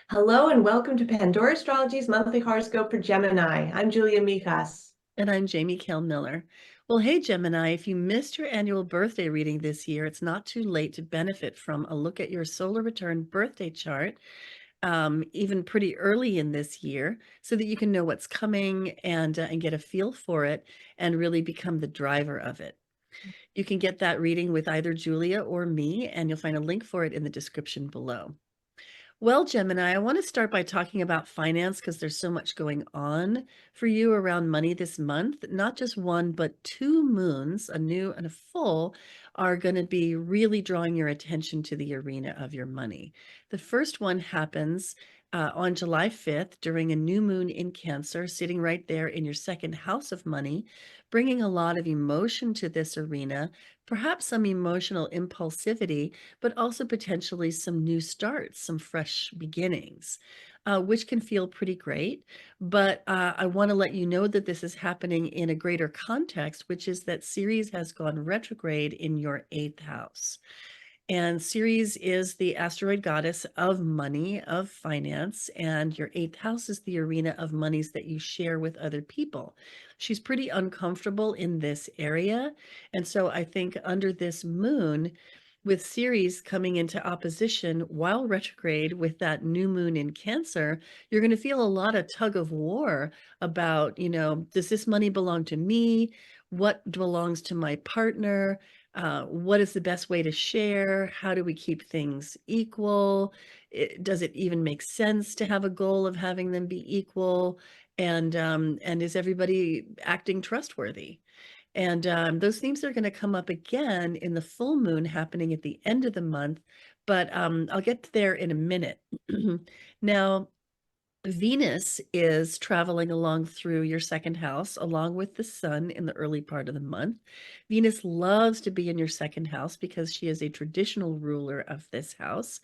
Hello and welcome to Pandora Astrology's monthly horoscope for Gemini. I'm Julia Mikas. And I'm Jamie Kell Miller. Well, hey, Gemini, if you missed your annual birthday reading this year, it's not too late to benefit from a look at your solar return birthday chart, even pretty early in this year, so that you can know what's coming and get a feel for it and really become the driver of it. You can get that reading with either Julia or me, and you'll find a link for it in the description below. Well, Gemini, I want to start by talking about finance because there's so much going on for you around money this month. Not just one, but two moons, a new and a full, are going to be really drawing your attention to the arena of your money. The first one happens on July 5th during a new moon in Cancer, sitting right there in your second house of money, bringing a lot of emotion to this arena, perhaps some emotional impulsivity, but also potentially some new starts, some fresh beginnings, which can feel pretty great. But I want to let you know that this is happening in a greater context, which is that Ceres has gone retrograde in your eighth house. And Ceres is the asteroid goddess of money, of finance, and your eighth house is the arena of monies that you share with other people. She's pretty uncomfortable in this area. And so I think under this moon, with Ceres coming into opposition while retrograde with that new moon in Cancer, you're going to feel a lot of tug of war about, does this money belong to me? What belongs to my partner? What is the best way to share? How do we keep things equal? Does it even make sense to have a goal of having them be equal? And is everybody acting trustworthy? And those themes are going to come up again in the full moon happening at the end of the month, but I'll get there in a minute. Now, Venus is traveling along through your second house, along with the sun in the early part of the month. Venus loves to be in your second house because she is a traditional ruler of this house.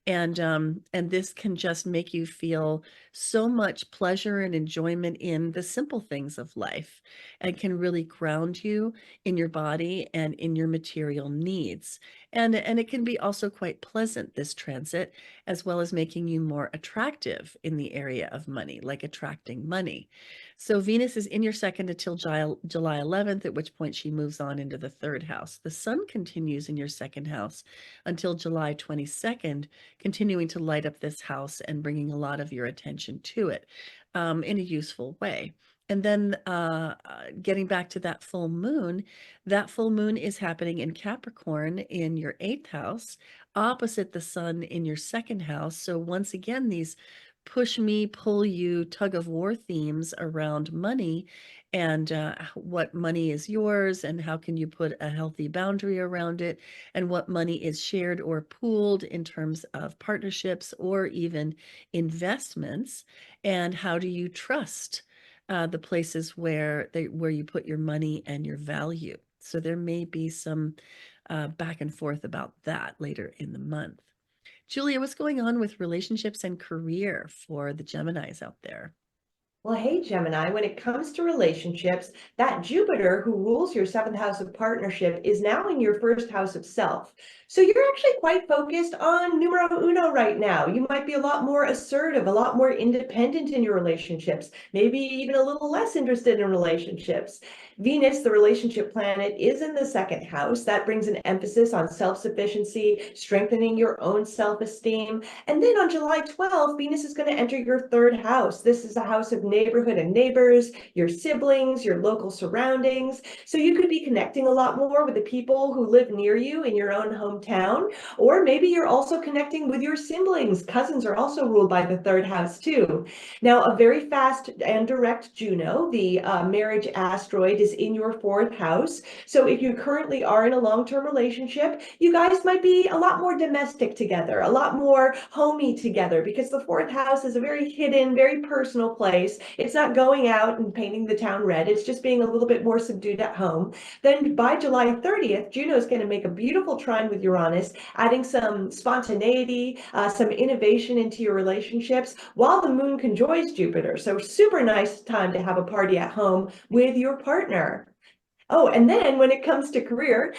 And this can just make you feel so much pleasure and enjoyment in the simple things of life and can really ground you in your body and in your material needs. And it can be also quite pleasant, this transit, as well as making you more attractive in the area of money, like attracting money. So Venus is in your second until July 11th, at which point she moves on into the third house. The sun continues in your second house until July 22nd, continuing to light up this house and bringing a lot of your attention to it in a useful way. And then getting back to that full moon is happening in Capricorn in your eighth house, opposite the sun in your second house. So once again, these push me, pull you, tug of war themes around money and what money is yours and how can you put a healthy boundary around it, and what money is shared or pooled in terms of partnerships or even investments, and how do you trust the places where you put your money and your value. So there may be some back and forth about that later in the month. Julia, what's going on with relationships and career for the Geminis out there? Well, hey, Gemini, when it comes to relationships, that Jupiter who rules your seventh house of partnership is now in your first house of self. So you're actually quite focused on numero uno right now. You might be a lot more assertive, a lot more independent in your relationships, maybe even a little less interested in relationships. Venus, the relationship planet, is in the second house. That brings an emphasis on self-sufficiency, strengthening your own self-esteem. And then on July 12th, Venus is going to enter your third house. This is a house of neighborhood and neighbors, your siblings, your local surroundings. So you could be connecting a lot more with the people who live near you in your own hometown, or maybe you're also connecting with your siblings. Cousins are also ruled by the third house too. Now, a very fast and direct Juno, the marriage asteroid, is in your fourth house. So if you currently are in a long-term relationship, you guys might be a lot more domestic together, a lot more homey together, because the fourth house is a very hidden, very personal place. It's not going out and painting the town red. It's just being a little bit more subdued at home. Then by July 30th, Juno is going to make a beautiful trine with Uranus, adding some spontaneity, some innovation into your relationships, while the moon conjoins Jupiter. So super nice time to have a party at home with your partner. Oh, and then when it comes to career,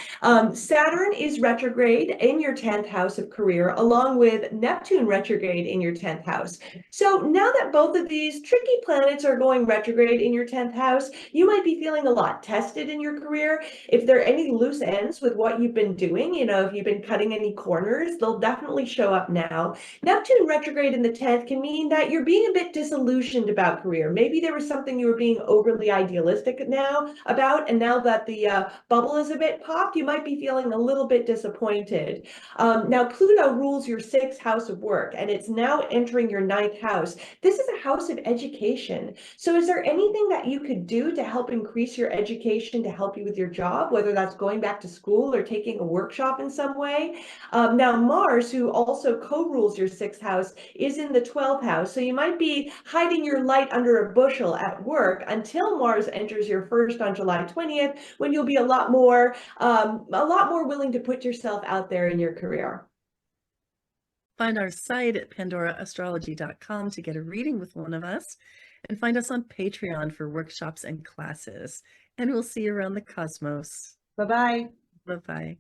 Saturn is retrograde in your 10th house of career, along with Neptune retrograde in your 10th house. So now that both of these tricky planets are going retrograde in your 10th house, you might be feeling a lot tested in your career. If there are any loose ends with what you've been doing, if you've been cutting any corners, they'll definitely show up now. Neptune retrograde in the 10th can mean that you're being a bit disillusioned about career. Maybe there was something you were being overly idealistic about, and now that the bubble is a bit popped, you might be feeling a little bit disappointed. Now, Pluto rules your 6th house of work, and it's now entering your 9th house. This is a house of education. So is there anything that you could do to help increase your education, to help you with your job, whether that's going back to school or taking a workshop in some way? Now, Mars, who also co-rules your 6th house, is in the 12th house. So you might be hiding your light under a bushel at work until Mars enters your first on July 20th, when you'll be a lot more willing to put yourself out there in your career. Find our site at pandoraastrology.com to get a reading with one of us, and find us on Patreon for workshops and classes. And we'll see you around the cosmos. Bye-bye. Bye-bye.